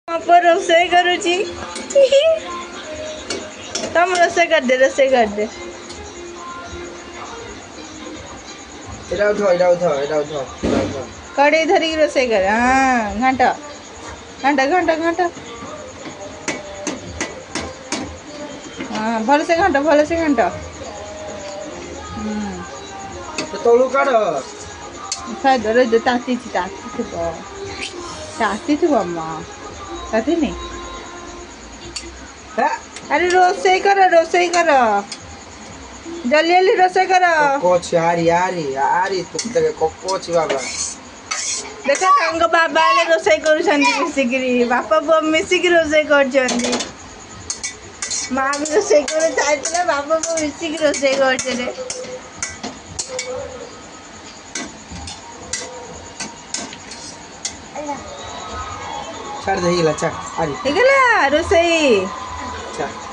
आप रोसई करुची तुम रोसई कर दे कड़े धरी रोसई कर हाँ घंटा घंटा घंटा घंटा हाँ भल से घंटा तलू काढ़ खाई दो रे ताती थी अम्मा ताती नहीं अरे रोसई कर जल्दी रोसई कर कोच यारी तुम तक कोच बाबा देखा तांग बाबा ले रोसई करूछंदी मिसिकिरी बापा बुआ मिसिकी रोसई करछंदी माँ भी रोसई करे चाहते बापा बुआ मिसिकी रोसई करछे छाड़ दे हिला चल आरी ठीक है रोसई चल